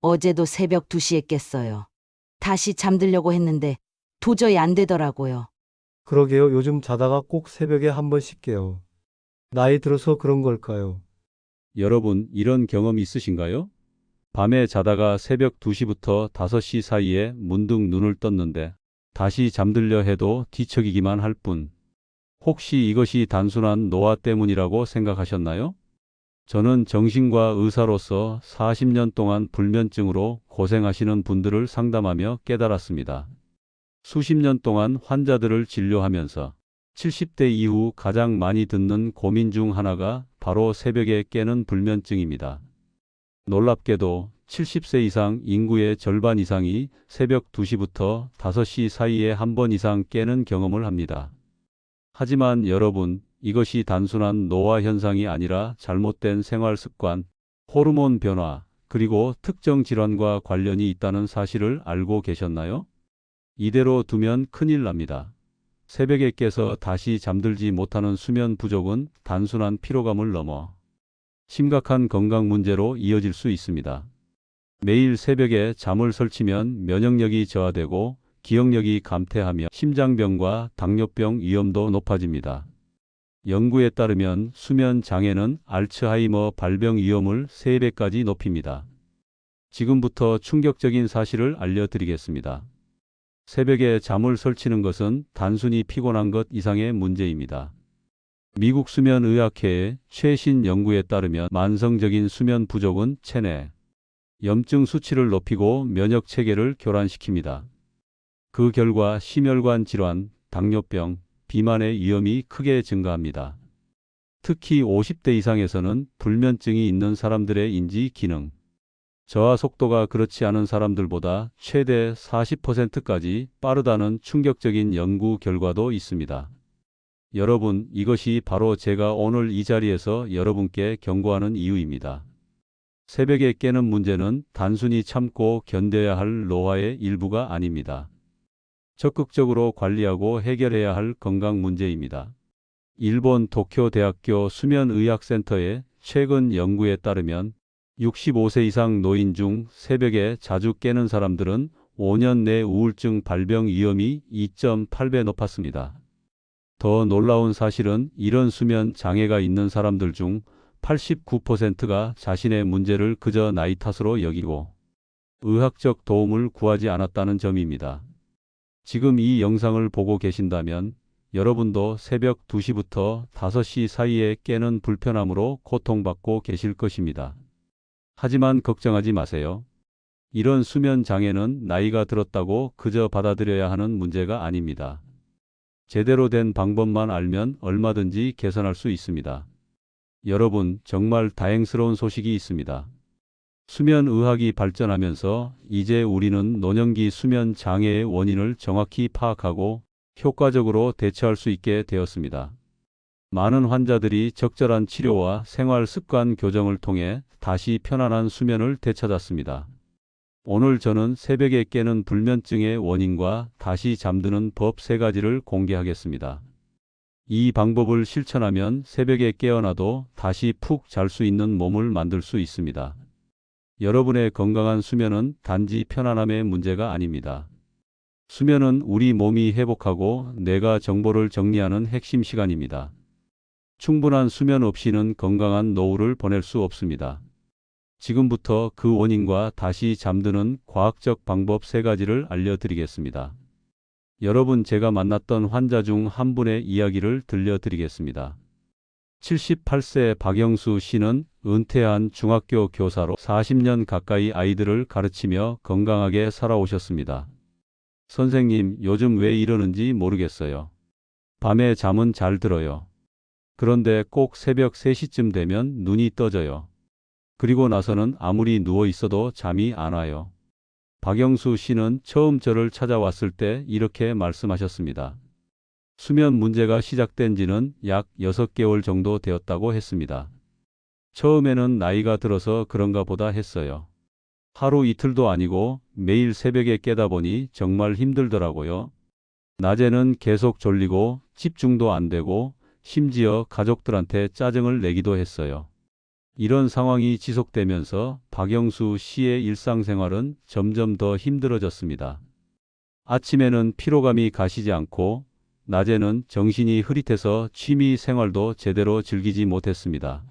어제도 새벽 2시에 깼어요. 다시 잠들려고 했는데 도저히 안 되더라고요. 그러게요. 요즘 자다가 꼭 새벽에 한 번씩 깨요. 나이 들어서 그런 걸까요? 여러분, 이런 경험 있으신가요? 밤에 자다가 새벽 2시부터 5시 사이에 문득 눈을 떴는데 다시 잠들려 해도 뒤척이기만 할 뿐. 혹시 이것이 단순한 노화 때문이라고 생각하셨나요? 저는 정신과 의사로서 40년 동안 불면증으로 고생하시는 분들을 상담하며 깨달았습니다. 수십 년 동안 환자들을 진료하면서 70대 이후 가장 많이 듣는 고민 중 하나가 바로 새벽에 깨는 불면증입니다. 놀랍게도 70세 이상 인구의 절반 이상이 새벽 2시부터 5시 사이에 한 번 이상 깨는 경험을 합니다. 하지만 여러분, 이것이 단순한 노화 현상이 아니라 잘못된 생활 습관, 호르몬 변화, 그리고 특정 질환과 관련이 있다는 사실을 알고 계셨나요? 이대로 두면 큰일 납니다. 새벽에 깨서 다시 잠들지 못하는 수면 부족은 단순한 피로감을 넘어 심각한 건강 문제로 이어질 수 있습니다. 매일 새벽에 잠을 설치면 면역력이 저하되고 기억력이 감퇴하며 심장병과 당뇨병 위험도 높아집니다. 연구에 따르면 수면 장애는 알츠하이머 발병 위험을 3배까지 높입니다. 지금부터 충격적인 사실을 알려드리겠습니다. 새벽에 잠을 설치는 것은 단순히 피곤한 것 이상의 문제입니다. 미국 수면의학회의 최신 연구에 따르면 만성적인 수면 부족은 체내 염증 수치를 높이고 면역 체계를 교란시킵니다. 그 결과 심혈관 질환, 당뇨병, 비만의 위험이 크게 증가합니다. 특히 50대 이상에서는 불면증이 있는 사람들의 인지 기능, 저하 속도가 그렇지 않은 사람들보다 최대 40%까지 빠르다는 충격적인 연구 결과도 있습니다. 여러분, 이것이 바로 제가 오늘 이 자리에서 여러분께 경고하는 이유입니다. 새벽에 깨는 문제는 단순히 참고 견뎌야 할 노화의 일부가 아닙니다. 적극적으로 관리하고 해결해야 할 건강 문제입니다. 일본 도쿄대학교 수면의학센터의 최근 연구에 따르면 65세 이상 노인 중 새벽에 자주 깨는 사람들은 5년 내 우울증 발병 위험이 2.8배 높았습니다. 더 놀라운 사실은 이런 수면 장애가 있는 사람들 중 89%가 자신의 문제를 그저 나이 탓으로 여기고 의학적 도움을 구하지 않았다는 점입니다. 지금 이 영상을 보고 계신다면 여러분도 새벽 2시부터 5시 사이에 깨는 불편함으로 고통받고 계실 것입니다. 하지만 걱정하지 마세요. 이런 수면 장애는 나이가 들었다고 그저 받아들여야 하는 문제가 아닙니다. 제대로 된 방법만 알면 얼마든지 개선할 수 있습니다. 여러분, 정말 다행스러운 소식이 있습니다. 수면의학이 발전하면서 이제 우리는 노년기 수면 장애의 원인을 정확히 파악하고 효과적으로 대처할 수 있게 되었습니다. 많은 환자들이 적절한 치료와 생활 습관 교정을 통해 다시 편안한 수면을 되찾았습니다. 오늘 저는 새벽에 깨는 불면증의 원인과 다시 잠드는 법 3가지를 공개하겠습니다. 이 방법을 실천하면 새벽에 깨어나도 다시 푹 잘 수 있는 몸을 만들 수 있습니다. 여러분의 건강한 수면은 단지 편안함의 문제가 아닙니다. 수면은 우리 몸이 회복하고 뇌가 정보를 정리하는 핵심 시간입니다. 충분한 수면 없이는 건강한 노후를 보낼 수 없습니다. 지금부터 그 원인과 다시 잠드는 과학적 방법 3가지를 알려드리겠습니다. 여러분, 제가 만났던 환자 중 한 분의 이야기를 들려드리겠습니다. 78세 박영수 씨는 은퇴한 중학교 교사로 40년 가까이 아이들을 가르치며 건강하게 살아오셨습니다. 선생님, 요즘 왜 이러는지 모르겠어요. 밤에 잠은 잘 들어요. 그런데 꼭 새벽 3시쯤 되면 눈이 떠져요. 그리고 나서는 아무리 누워 있어도 잠이 안 와요. 박영수 씨는 처음 저를 찾아왔을 때 이렇게 말씀하셨습니다. 수면 문제가 시작된 지는 약 6개월 정도 되었다고 했습니다. 처음에는 나이가 들어서 그런가 보다 했어요. 하루 이틀도 아니고 매일 새벽에 깨다 보니 정말 힘들더라고요. 낮에는 계속 졸리고 집중도 안 되고 심지어 가족들한테 짜증을 내기도 했어요. 이런 상황이 지속되면서 박영수 씨의 일상생활은 점점 더 힘들어졌습니다. 아침에는 피로감이 가시지 않고 낮에는 정신이 흐릿해서 취미 생활도 제대로 즐기지 못했습니다.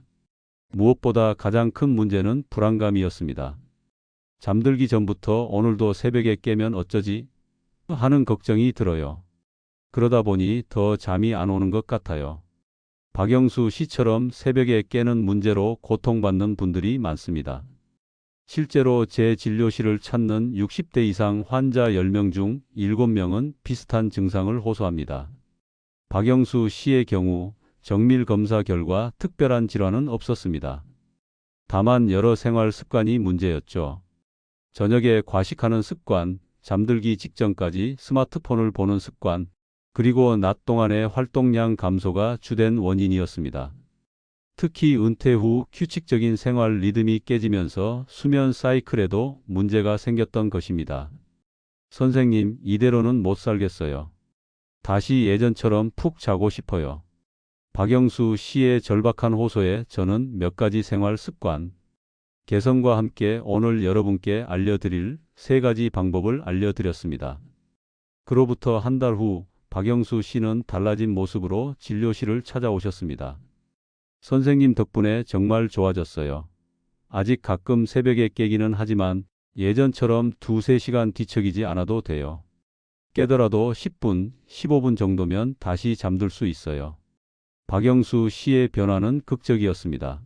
무엇보다 가장 큰 문제는 불안감이었습니다. 잠들기 전부터 오늘도 새벽에 깨면 어쩌지? 하는 걱정이 들어요. 그러다 보니 더 잠이 안 오는 것 같아요. 박영수 씨처럼 새벽에 깨는 문제로 고통받는 분들이 많습니다. 실제로 제 진료실을 찾는 60대 이상 환자 10명 중 7명은 비슷한 증상을 호소합니다. 박영수 씨의 경우 정밀 검사 결과 특별한 질환은 없었습니다. 다만 여러 생활 습관이 문제였죠. 저녁에 과식하는 습관, 잠들기 직전까지 스마트폰을 보는 습관, 그리고 낮 동안의 활동량 감소가 주된 원인이었습니다. 특히 은퇴 후 규칙적인 생활 리듬이 깨지면서 수면 사이클에도 문제가 생겼던 것입니다. 선생님, 이대로는 못 살겠어요. 다시 예전처럼 푹 자고 싶어요. 박영수 씨의 절박한 호소에 저는 몇 가지 생활 습관 개선과 함께 오늘 여러분께 알려드릴 3가지 방법을 알려드렸습니다. 그로부터 한 달 후 박영수 씨는 달라진 모습으로 진료실을 찾아오셨습니다. 선생님 덕분에 정말 좋아졌어요. 아직 가끔 새벽에 깨기는 하지만 예전처럼 2~3시간 뒤척이지 않아도 돼요. 깨더라도 10분, 15분 정도면 다시 잠들 수 있어요. 박영수 씨의 변화는 극적이었습니다.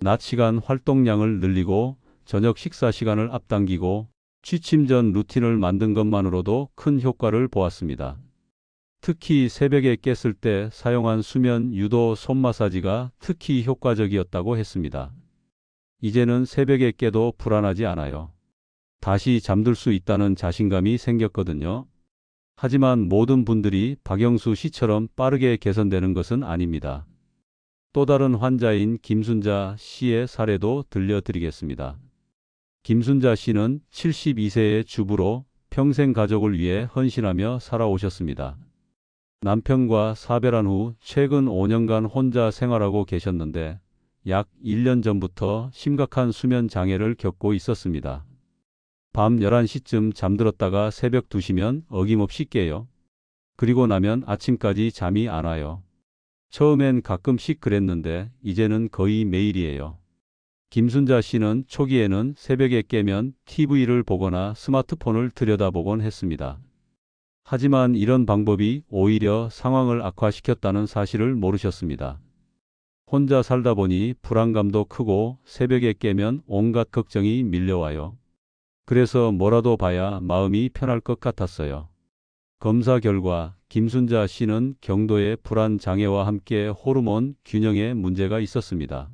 낮 시간 활동량을 늘리고 저녁 식사 시간을 앞당기고 취침 전 루틴을 만든 것만으로도 큰 효과를 보았습니다. 특히 새벽에 깼을 때 사용한 수면 유도 손 마사지가 특히 효과적이었다고 했습니다. 이제는 새벽에 깨도 불안하지 않아요. 다시 잠들 수 있다는 자신감이 생겼거든요. 하지만 모든 분들이 박영수 씨처럼 빠르게 개선되는 것은 아닙니다. 또 다른 환자인 김순자 씨의 사례도 들려드리겠습니다. 김순자 씨는 72세의 주부로 평생 가족을 위해 헌신하며 살아오셨습니다. 남편과 사별한 후 최근 5년간 혼자 생활하고 계셨는데 약 1년 전부터 심각한 수면 장애를 겪고 있었습니다. 밤 11시쯤 잠들었다가 새벽 2시면 어김없이 깨요. 그리고 나면 아침까지 잠이 안 와요. 처음엔 가끔씩 그랬는데 이제는 거의 매일이에요. 김순자 씨는 초기에는 새벽에 깨면 TV를 보거나 스마트폰을 들여다보곤 했습니다. 하지만 이런 방법이 오히려 상황을 악화시켰다는 사실을 모르셨습니다. 혼자 살다 보니 불안감도 크고 새벽에 깨면 온갖 걱정이 밀려와요. 그래서 뭐라도 봐야 마음이 편할 것 같았어요. 검사 결과 김순자 씨는 경도의 불안 장애와 함께 호르몬 균형에 문제가 있었습니다.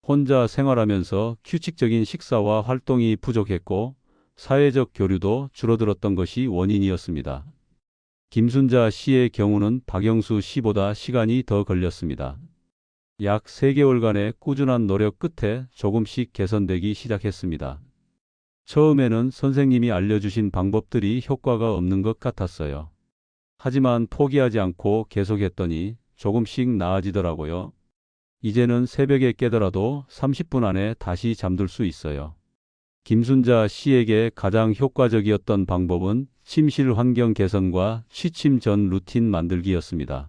혼자 생활하면서 규칙적인 식사와 활동이 부족했고 사회적 교류도 줄어들었던 것이 원인이었습니다. 김순자 씨의 경우는 박영수 씨보다 시간이 더 걸렸습니다. 약 3개월간의 꾸준한 노력 끝에 조금씩 개선되기 시작했습니다. 처음에는 선생님이 알려주신 방법들이 효과가 없는 것 같았어요. 하지만 포기하지 않고 계속했더니 조금씩 나아지더라고요. 이제는 새벽에 깨더라도 30분 안에 다시 잠들 수 있어요. 김순자 씨에게 가장 효과적이었던 방법은 침실 환경 개선과 취침 전 루틴 만들기였습니다.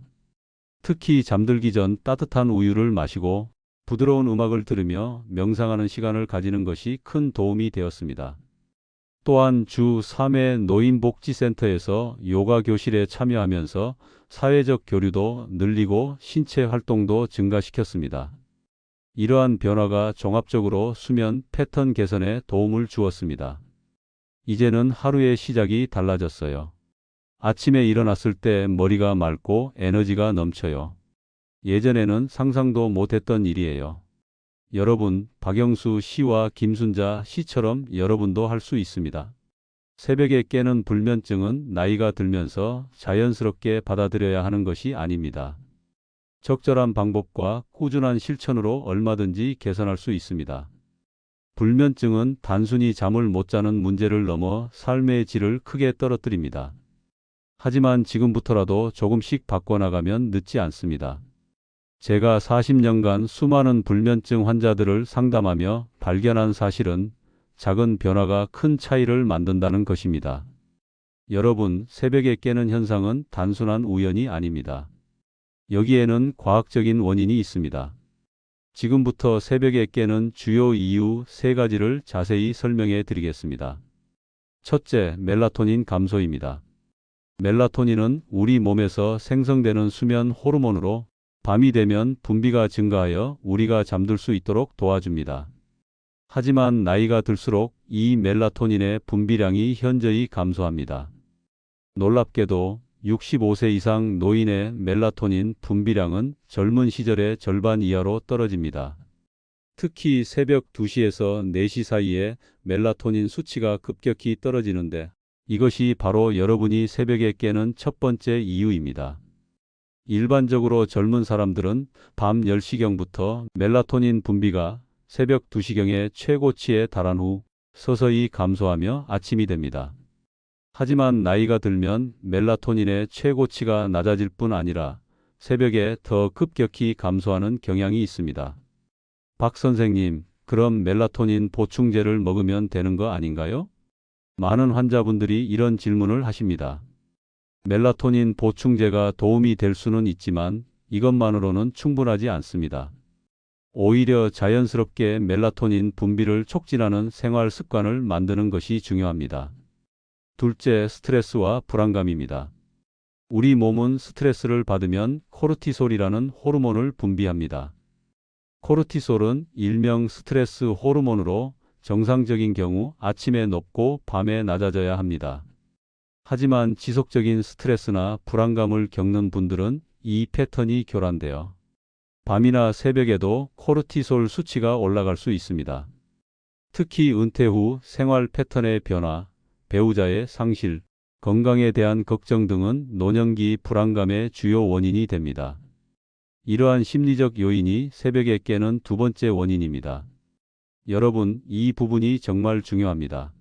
특히 잠들기 전 따뜻한 우유를 마시고 부드러운 음악을 들으며 명상하는 시간을 가지는 것이 큰 도움이 되었습니다. 또한 주 3회 노인복지센터에서 요가 교실에 참여하면서 사회적 교류도 늘리고 신체 활동도 증가시켰습니다. 이러한 변화가 종합적으로 수면 패턴 개선에 도움을 주었습니다. 이제는 하루의 시작이 달라졌어요. 아침에 일어났을 때 머리가 맑고 에너지가 넘쳐요. 예전에는 상상도 못했던 일이에요. 여러분, 박영수 씨와 김순자 씨처럼 여러분도 할 수 있습니다. 새벽에 깨는 불면증은 나이가 들면서 자연스럽게 받아들여야 하는 것이 아닙니다. 적절한 방법과 꾸준한 실천으로 얼마든지 개선할 수 있습니다. 불면증은 단순히 잠을 못 자는 문제를 넘어 삶의 질을 크게 떨어뜨립니다. 하지만 지금부터라도 조금씩 바꿔나가면 늦지 않습니다. 제가 40년간 수많은 불면증 환자들을 상담하며 발견한 사실은 작은 변화가 큰 차이를 만든다는 것입니다. 여러분, 새벽에 깨는 현상은 단순한 우연이 아닙니다. 여기에는 과학적인 원인이 있습니다. 지금부터 새벽에 깨는 주요 이유 3가지를 자세히 설명해 드리겠습니다. 첫째, 멜라토닌 감소입니다. 멜라토닌은 우리 몸에서 생성되는 수면 호르몬으로 밤이 되면 분비가 증가하여 우리가 잠들 수 있도록 도와줍니다. 하지만 나이가 들수록 이 멜라토닌의 분비량이 현저히 감소합니다. 놀랍게도 65세 이상 노인의 멜라토닌 분비량은 젊은 시절의 절반 이하로 떨어집니다. 특히 새벽 2시에서 4시 사이에 멜라토닌 수치가 급격히 떨어지는데 이것이 바로 여러분이 새벽에 깨는 첫 번째 이유입니다. 일반적으로 젊은 사람들은 밤 10시경부터 멜라토닌 분비가 새벽 2시경의 최고치에 달한 후 서서히 감소하며 아침이 됩니다. 하지만 나이가 들면 멜라토닌의 최고치가 낮아질 뿐 아니라 새벽에 더 급격히 감소하는 경향이 있습니다. 박 선생님, 그럼 멜라토닌 보충제를 먹으면 되는 거 아닌가요? 많은 환자분들이 이런 질문을 하십니다. 멜라토닌 보충제가 도움이 될 수는 있지만 이것만으로는 충분하지 않습니다. 오히려 자연스럽게 멜라토닌 분비를 촉진하는 생활 습관을 만드는 것이 중요합니다. 둘째, 스트레스와 불안감입니다. 우리 몸은 스트레스를 받으면 코르티솔이라는 호르몬을 분비합니다. 코르티솔은 일명 스트레스 호르몬으로 정상적인 경우 아침에 높고 밤에 낮아져야 합니다. 하지만 지속적인 스트레스나 불안감을 겪는 분들은 이 패턴이 교란되어 밤이나 새벽에도 코르티솔 수치가 올라갈 수 있습니다. 특히 은퇴 후 생활 패턴의 변화, 배우자의 상실, 건강에 대한 걱정 등은 노년기 불안감의 주요 원인이 됩니다. 이러한 심리적 요인이 새벽에 깨는 두 번째 원인입니다. 여러분, 이 부분이 정말 중요합니다.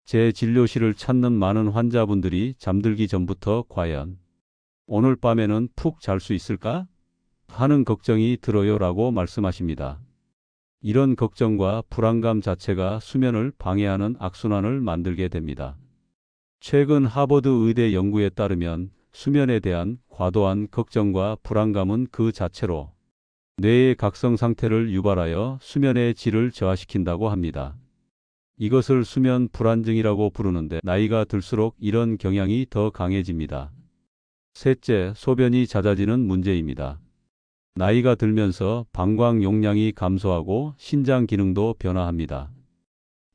제 진료실을 찾는 많은 환자분들이 잠들기 전부터 과연 오늘 밤에는 푹 잘 수 있을까? 하는 걱정이 들어요 라고 말씀하십니다. 이런 걱정과 불안감 자체가 수면을 방해하는 악순환을 만들게 됩니다. 최근 하버드 의대 연구에 따르면 수면에 대한 과도한 걱정과 불안감은 그 자체로 뇌의 각성 상태를 유발하여 수면의 질을 저하시킨다고 합니다. 이것을 수면 불안증이라고 부르는데 나이가 들수록 이런 경향이 더 강해집니다. 셋째, 소변이 잦아지는 문제입니다. 나이가 들면서 방광 용량이 감소하고 신장 기능도 변화합니다.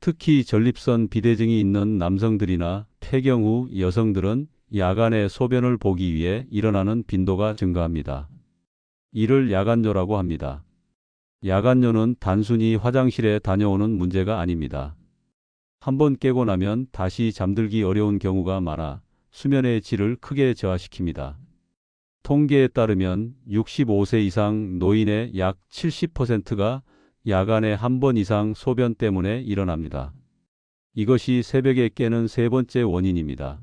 특히 전립선 비대증이 있는 남성들이나 폐경 후 여성들은 야간에 소변을 보기 위해 일어나는 빈도가 증가합니다. 이를 야간뇨라고 합니다. 야간뇨는 단순히 화장실에 다녀오는 문제가 아닙니다. 한번 깨고 나면 다시 잠들기 어려운 경우가 많아 수면의 질을 크게 저하시킵니다. 통계에 따르면 65세 이상 노인의 약 70%가 야간에 한 번 이상 소변 때문에 일어납니다. 이것이 새벽에 깨는 세 번째 원인입니다.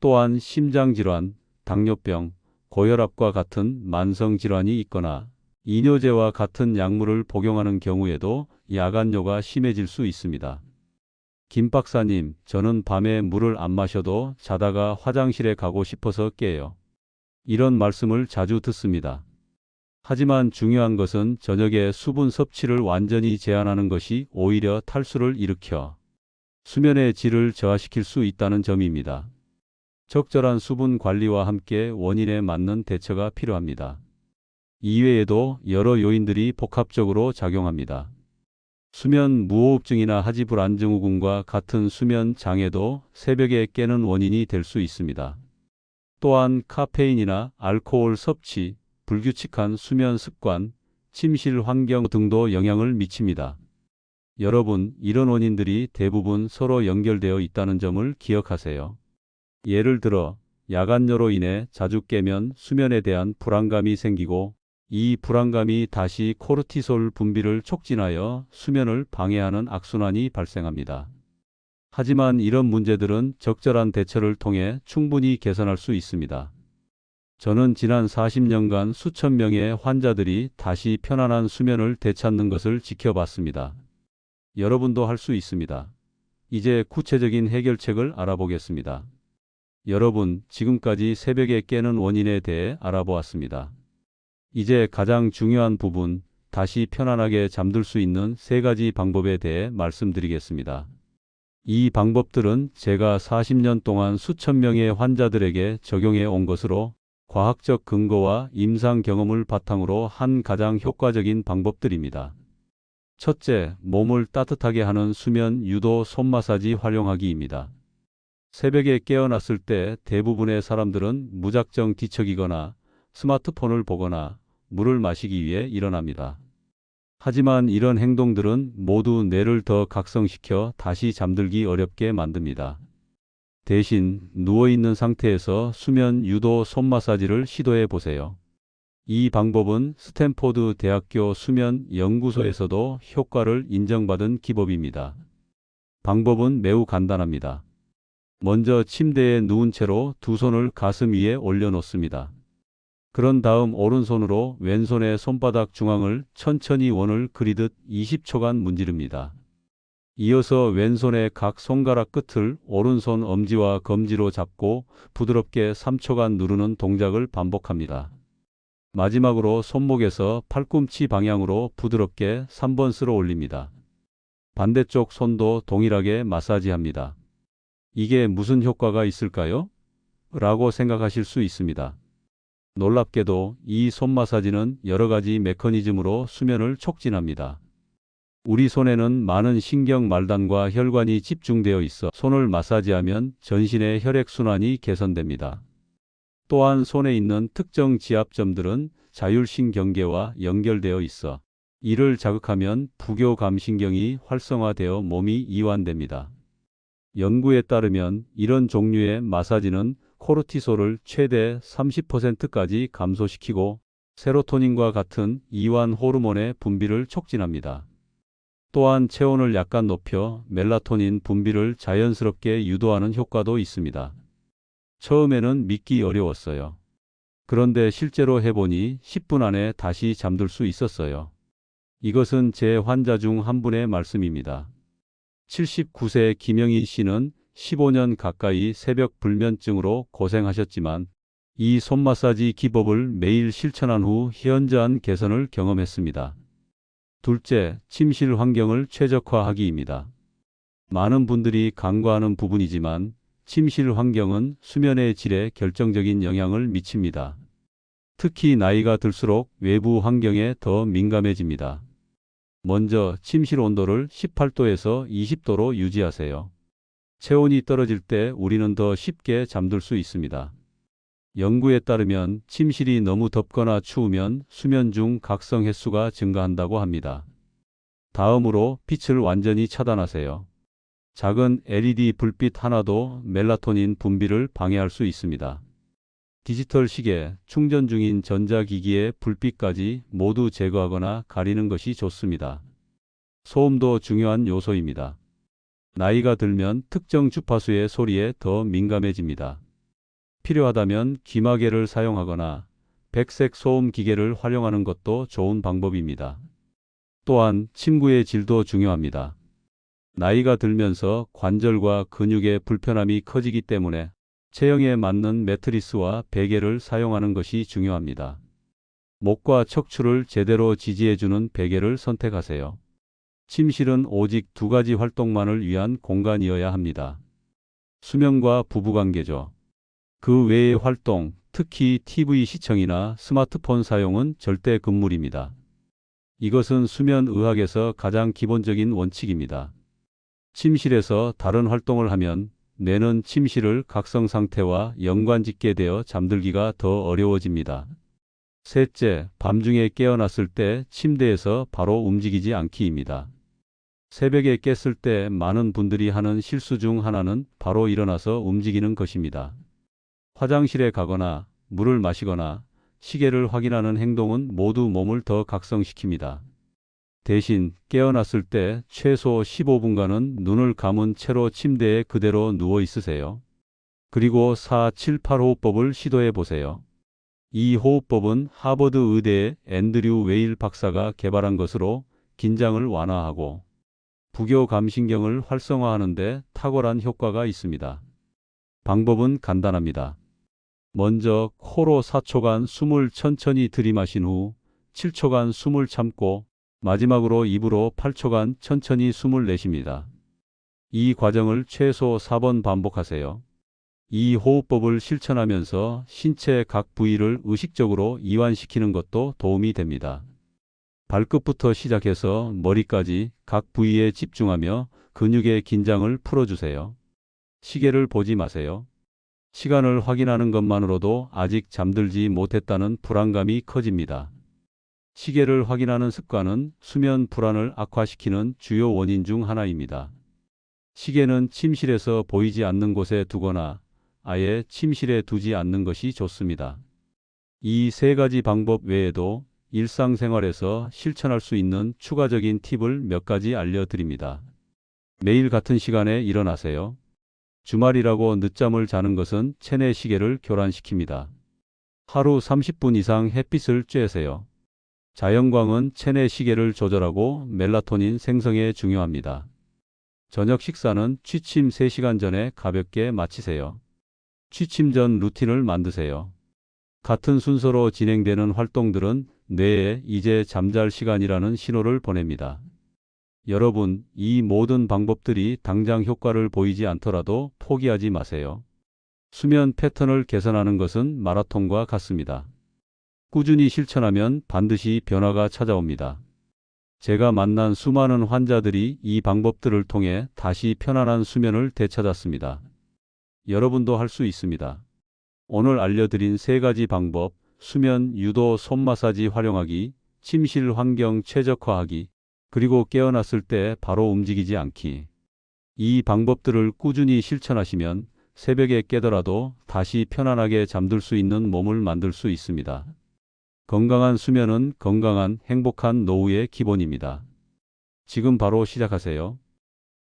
또한 심장질환, 당뇨병, 고혈압과 같은 만성질환이 있거나 이뇨제와 같은 약물을 복용하는 경우에도 야간뇨가 심해질 수 있습니다. 김 박사님, 저는 밤에 물을 안 마셔도 자다가 화장실에 가고 싶어서 깨요. 이런 말씀을 자주 듣습니다. 하지만 중요한 것은 저녁에 수분 섭취를 완전히 제한하는 것이 오히려 탈수를 일으켜 수면의 질을 저하시킬 수 있다는 점입니다. 적절한 수분 관리와 함께 원인에 맞는 대처가 필요합니다. 이외에도 여러 요인들이 복합적으로 작용합니다. 수면 무호흡증이나 하지불안증후군과 같은 수면 장애도 새벽에 깨는 원인이 될 수 있습니다. 또한 카페인이나 알코올 섭취, 불규칙한 수면 습관, 침실 환경 등도 영향을 미칩니다. 여러분, 이런 원인들이 대부분 서로 연결되어 있다는 점을 기억하세요. 예를 들어, 야간뇨로 인해 자주 깨면 수면에 대한 불안감이 생기고 이 불안감이 다시 코르티솔 분비를 촉진하여 수면을 방해하는 악순환이 발생합니다. 하지만 이런 문제들은 적절한 대처를 통해 충분히 개선할 수 있습니다. 저는 지난 40년간 수천 명의 환자들이 다시 편안한 수면을 되찾는 것을 지켜봤습니다. 여러분도 할 수 있습니다. 이제 구체적인 해결책을 알아보겠습니다. 여러분, 지금까지 새벽에 깨는 원인에 대해 알아보았습니다. 이제 가장 중요한 부분, 다시 편안하게 잠들 수 있는 3가지 방법에 대해 말씀드리겠습니다. 이 방법들은 제가 40년 동안 수천 명의 환자들에게 적용해 온 것으로 과학적 근거와 임상 경험을 바탕으로 한 가장 효과적인 방법들입니다. 첫째, 몸을 따뜻하게 하는 수면 유도 손 마사지 활용하기입니다. 새벽에 깨어났을 때 대부분의 사람들은 무작정 뒤척이거나 스마트폰을 보거나 물을 마시기 위해 일어납니다. 하지만 이런 행동들은 모두 뇌를 더 각성시켜 다시 잠들기 어렵게 만듭니다. 대신 누워있는 상태에서 수면 유도 손 마사지를 시도해 보세요. 이 방법은 스탠포드 대학교 수면 연구소에서도 효과를 인정받은 기법입니다. 방법은 매우 간단합니다. 먼저 침대에 누운 채로 두 손을 가슴 위에 올려놓습니다. 그런 다음 오른손으로 왼손의 손바닥 중앙을 천천히 원을 그리듯 20초간 문지릅니다. 이어서 왼손의 각 손가락 끝을 오른손 엄지와 검지로 잡고 부드럽게 3초간 누르는 동작을 반복합니다. 마지막으로 손목에서 팔꿈치 방향으로 부드럽게 3번 쓸어 올립니다. 반대쪽 손도 동일하게 마사지합니다. 이게 무슨 효과가 있을까요? 라고 생각하실 수 있습니다. 놀랍게도 이 손 마사지는 여러 가지 메커니즘으로 수면을 촉진합니다. 우리 손에는 많은 신경 말단과 혈관이 집중되어 있어 손을 마사지하면 전신의 혈액순환이 개선됩니다. 또한 손에 있는 특정 지압점들은 자율신경계와 연결되어 있어 이를 자극하면 부교감신경이 활성화되어 몸이 이완됩니다. 연구에 따르면 이런 종류의 마사지는 코르티솔을 최대 30%까지 감소시키고 세로토닌과 같은 이완 호르몬의 분비를 촉진합니다. 또한 체온을 약간 높여 멜라토닌 분비를 자연스럽게 유도하는 효과도 있습니다. 처음에는 믿기 어려웠어요. 그런데 실제로 해보니 10분 안에 다시 잠들 수 있었어요. 이것은 제 환자 중 한 분의 말씀입니다. 79세 김영희 씨는 15년 가까이 새벽 불면증으로 고생하셨지만 이 손 마사지 기법을 매일 실천한 후 현저한 개선을 경험했습니다. 둘째, 침실 환경을 최적화하기입니다. 많은 분들이 간과하는 부분이지만 침실 환경은 수면의 질에 결정적인 영향을 미칩니다. 특히 나이가 들수록 외부 환경에 더 민감해집니다. 먼저 침실 온도를 18도에서 20도로 유지하세요. 체온이 떨어질 때 우리는 더 쉽게 잠들 수 있습니다. 연구에 따르면 침실이 너무 덥거나 추우면 수면 중 각성 횟수가 증가한다고 합니다. 다음으로 빛을 완전히 차단하세요. 작은 LED 불빛 하나도 멜라토닌 분비를 방해할 수 있습니다. 디지털 시계, 충전 중인 전자기기의 불빛까지 모두 제거하거나 가리는 것이 좋습니다. 소음도 중요한 요소입니다. 나이가 들면 특정 주파수의 소리에 더 민감해집니다. 필요하다면 귀마개를 사용하거나 백색 소음 기계를 활용하는 것도 좋은 방법입니다. 또한 침구의 질도 중요합니다. 나이가 들면서 관절과 근육의 불편함이 커지기 때문에 체형에 맞는 매트리스와 베개를 사용하는 것이 중요합니다. 목과 척추를 제대로 지지해주는 베개를 선택하세요. 침실은 오직 2가지 활동만을 위한 공간이어야 합니다. 수면과 부부관계죠. 그 외의 활동, 특히 TV 시청이나 스마트폰 사용은 절대 금물입니다. 이것은 수면 의학에서 가장 기본적인 원칙입니다. 침실에서 다른 활동을 하면 뇌는 침실을 각성 상태와 연관짓게 되어 잠들기가 더 어려워집니다. 셋째, 밤중에 깨어났을 때 침대에서 바로 움직이지 않기입니다. 새벽에 깼을 때 많은 분들이 하는 실수 중 하나는 바로 일어나서 움직이는 것입니다. 화장실에 가거나 물을 마시거나 시계를 확인하는 행동은 모두 몸을 더 각성시킵니다. 대신 깨어났을 때 최소 15분간은 눈을 감은 채로 침대에 그대로 누워 있으세요. 그리고 4-7-8 호흡법을 시도해 보세요. 이 호흡법은 하버드 의대의 앤드류 웨일 박사가 개발한 것으로 긴장을 완화하고 부교 감신경을 활성화하는 데 탁월한 효과가 있습니다. 방법은 간단합니다. 먼저 코로 4초간 숨을 천천히 들이마신 후 7초간 숨을 참고 마지막으로 입으로 8초간 천천히 숨을 내쉽니다. 이 과정을 최소 4번 반복하세요. 이 호흡법을 실천하면서 신체 각 부위를 의식적으로 이완시키는 것도 도움이 됩니다. 발끝부터 시작해서 머리까지 각 부위에 집중하며 근육의 긴장을 풀어주세요. 시계를 보지 마세요. 시간을 확인하는 것만으로도 아직 잠들지 못했다는 불안감이 커집니다. 시계를 확인하는 습관은 수면 불안을 악화시키는 주요 원인 중 하나입니다. 시계는 침실에서 보이지 않는 곳에 두거나 아예 침실에 두지 않는 것이 좋습니다. 이 세 가지 방법 외에도 일상생활에서 실천할 수 있는 추가적인 팁을 몇 가지 알려드립니다. 매일 같은 시간에 일어나세요. 주말이라고 늦잠을 자는 것은 체내 시계를 교란시킵니다. 하루 30분 이상 햇빛을 쬐세요. 자연광은 체내 시계를 조절하고 멜라토닌 생성에 중요합니다. 저녁 식사는 취침 3시간 전에 가볍게 마치세요. 취침 전 루틴을 만드세요. 같은 순서로 진행되는 활동들은 뇌에 이제 잠잘 시간이라는 신호를 보냅니다. 여러분, 이 모든 방법들이 당장 효과를 보이지 않더라도 포기하지 마세요. 수면 패턴을 개선하는 것은 마라톤과 같습니다. 꾸준히 실천하면 반드시 변화가 찾아옵니다. 제가 만난 수많은 환자들이 이 방법들을 통해 다시 편안한 수면을 되찾았습니다. 여러분도 할 수 있습니다. 오늘 알려드린 3가지 방법, 수면 유도 손 마사지 활용하기, 침실 환경 최적화하기, 그리고 깨어났을 때 바로 움직이지 않기. 이 방법들을 꾸준히 실천하시면 새벽에 깨더라도 다시 편안하게 잠들 수 있는 몸을 만들 수 있습니다. 건강한 수면은 건강한 행복한 노후의 기본입니다. 지금 바로 시작하세요.